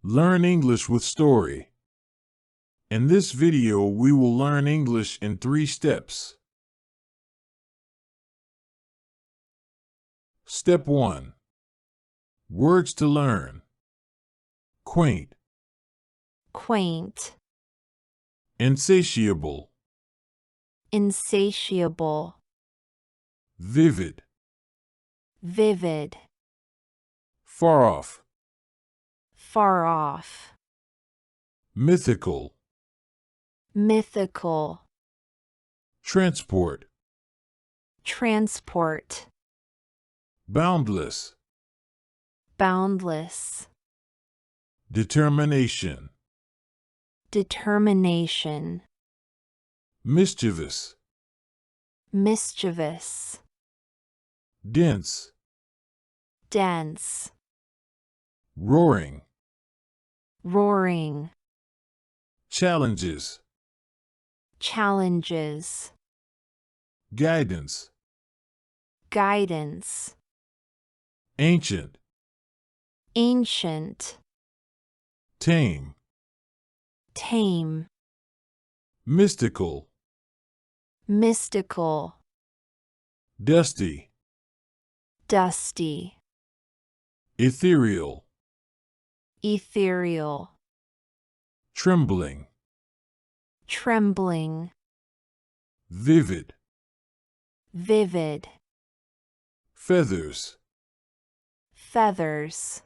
Learn English with Story. In this video, we will learn English in 3 steps. Step 1. Words to learn. Quaint, quaint, insatiable, insatiable, vivid, vivid, far off, far off, mythical, mythical, transport, transport, boundless, boundless, determination, determination, mischievous, mischievous, dense, dense, roaring, roaring, challenges, challenges, guidance, guidance, ancient, ancient, tame, tame, mystical, mystical, dusty, dusty, ethereal, ethereal, trembling, trembling, vivid, vivid, feathers, feathers,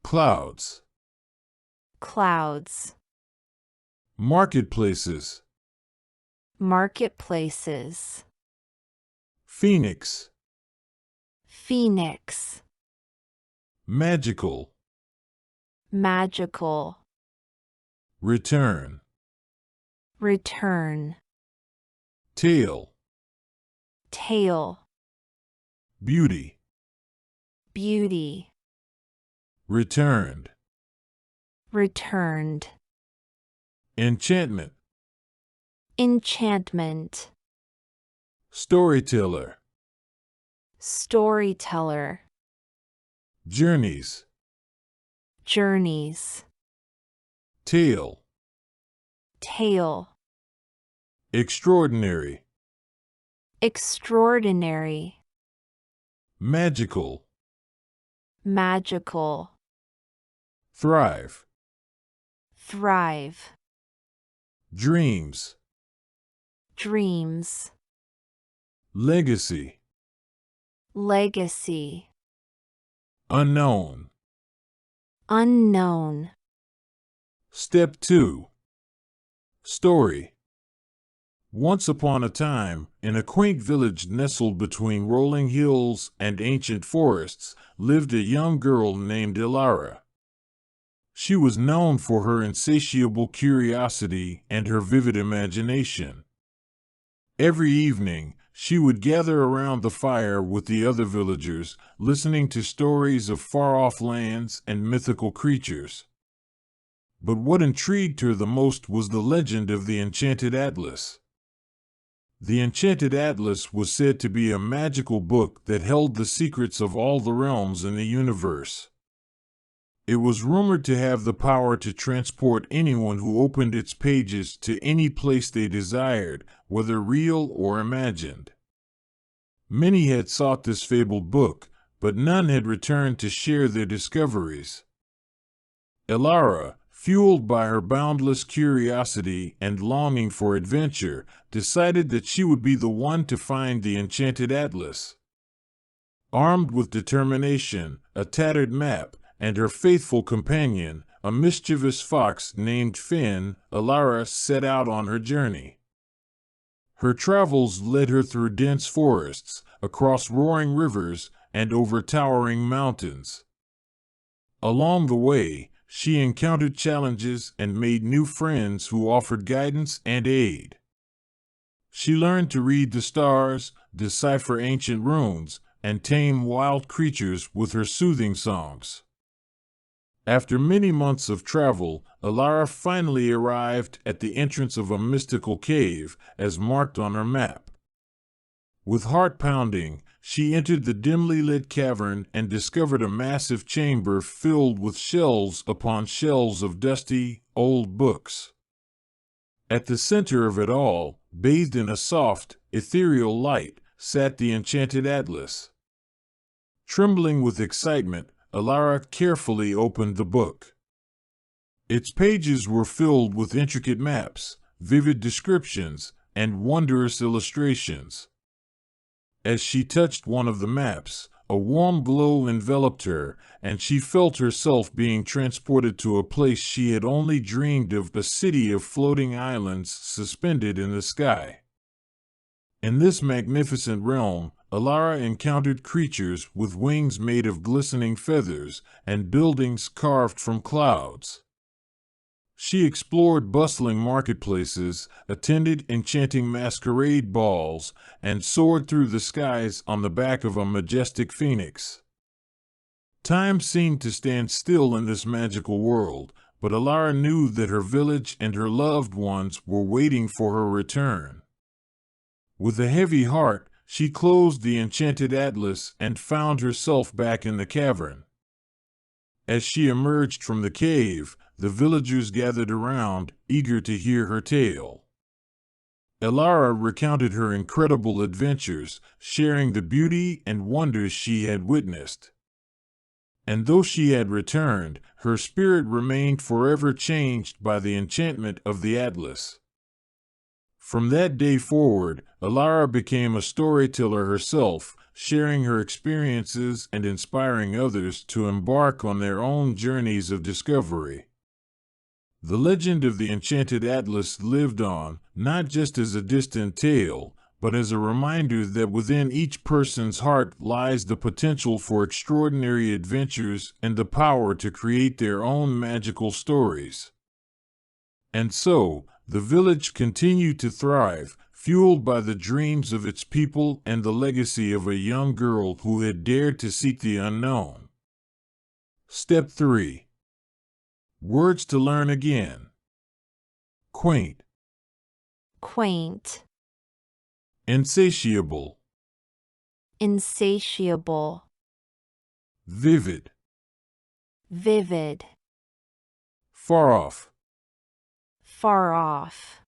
clouds, clouds, marketplaces, marketplaces, phoenix, phoenix, magical, magical, return, return, tail, tail, beauty, beauty, returned, returned, enchantment, enchantment, storyteller, storyteller, journeys, journeys, tale, tale, extraordinary, extraordinary, magical, magical, thrive, thrive, dreams, dreams, legacy, legacy, unknown. unknown. Step 2. Story. Once upon a time, in a quaint village nestled between rolling hills and ancient forests, lived a young girl named Ilara. She was known for her insatiable curiosity and her vivid imagination. Every evening, she would gather around the fire with the other villagers, listening to stories of far-off lands and mythical creatures. But what intrigued her the most was the legend of the Enchanted Atlas. The Enchanted Atlas was said to be a magical book that held the secrets of all the realms in the universe. It was rumored to have the power to transport anyone who opened its pages to any place they desired, whether real or imagined. Many had sought this fabled book, but none had returned to share their discoveries. Ilara, fueled by her boundless curiosity and longing for adventure, decided that she would be the one to find the Enchanted Atlas. Armed with determination, a tattered map, and her faithful companion, a mischievous fox named Finn, Ilara set out on her journey. Her travels led her through dense forests, across roaring rivers, and over towering mountains. Along the way, she encountered challenges and made new friends who offered guidance and aid. She learned to read the stars, decipher ancient runes, and tame wild creatures with her soothing songs. After many months of travel, Ilara finally arrived at the entrance of a mystical cave, as marked on her map. With heart pounding, she entered the dimly lit cavern and discovered a massive chamber filled with shelves upon shelves of dusty, old books. At the center of it all, bathed in a soft, ethereal light, sat the enchanted atlas. Trembling with excitement, Alara carefully opened the book. Its pages were filled with intricate maps, vivid descriptions, and wondrous illustrations. As she touched one of the maps, a warm glow enveloped her, and she felt herself being transported to a place she had only dreamed of, a city of floating islands suspended in the sky. In this magnificent realm, Alara encountered creatures with wings made of glistening feathers and buildings carved from clouds. She explored bustling marketplaces, attended enchanting masquerade balls, and soared through the skies on the back of a majestic phoenix. Time seemed to stand still in this magical world, but Alara knew that her village and her loved ones were waiting for her return. With a heavy heart, she closed the enchanted atlas and found herself back in the cavern. As she emerged from the cave, the villagers gathered around, eager to hear her tale. Alara recounted her incredible adventures, sharing the beauty and wonders she had witnessed. And though she had returned, her spirit remained forever changed by the enchantment of the atlas. From that day forward, Alara became a storyteller herself, sharing her experiences and inspiring others to embark on their own journeys of discovery. The legend of the enchanted atlas lived on, not just as a distant tale, but as a reminder that within each person's heart lies the potential for extraordinary adventures and the power to create their own magical stories. And so, the village continued to thrive, fueled by the dreams of its people and the legacy of a young girl who had dared to seek the unknown. Step 3. Words to learn again. Quaint. Quaint. Insatiable. Insatiable. Vivid. Vivid. Far off. Far off.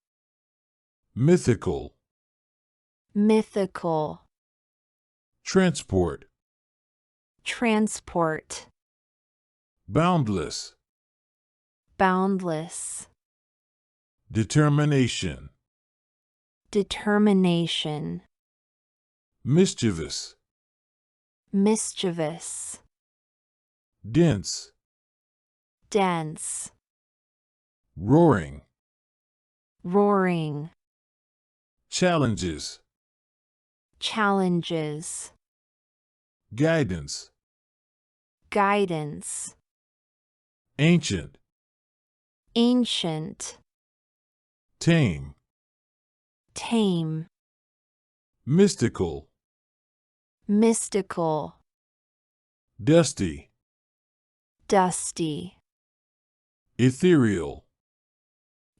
Mythical. Mythical. Transport. Transport. Boundless. Boundless. Determination. Determination. Mischievous. Mischievous. Dense. Dense. Roaring. Roaring. Challenges. Challenges. Guidance. Guidance. Ancient. Ancient. Tame. Tame. Mystical. Mystical. Dusty. Dusty. Ethereal.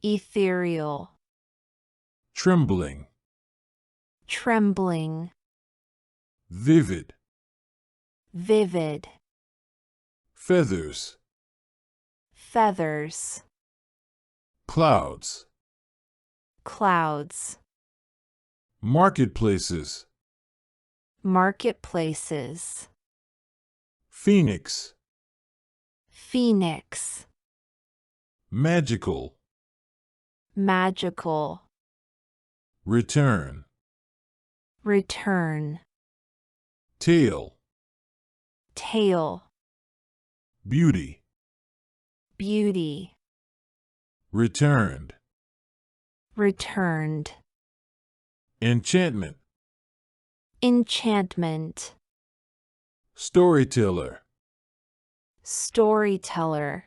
Ethereal. Trembling. Trembling. Vivid. Vivid. Feathers. Feathers. Clouds. Clouds. Marketplaces. Marketplaces. Phoenix. Phoenix. Magical. Magical. Return. Return. Tale. Tale. Beauty. Beauty. Returned. Returned. Enchantment. Enchantment. Storyteller. Storyteller.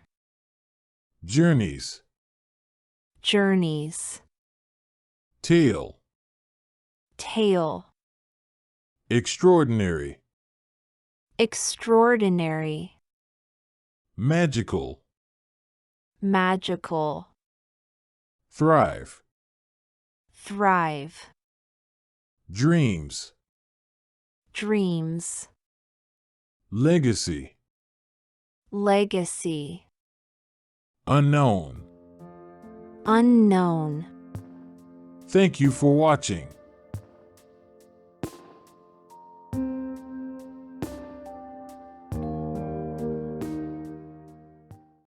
Journeys. Journeys. Tale. Tale. Extraordinary. Extraordinary. Magical. Magical. Thrive. Thrive. Dreams. dreams, legacy, legacy, unknown. unknown. Thank you for watching.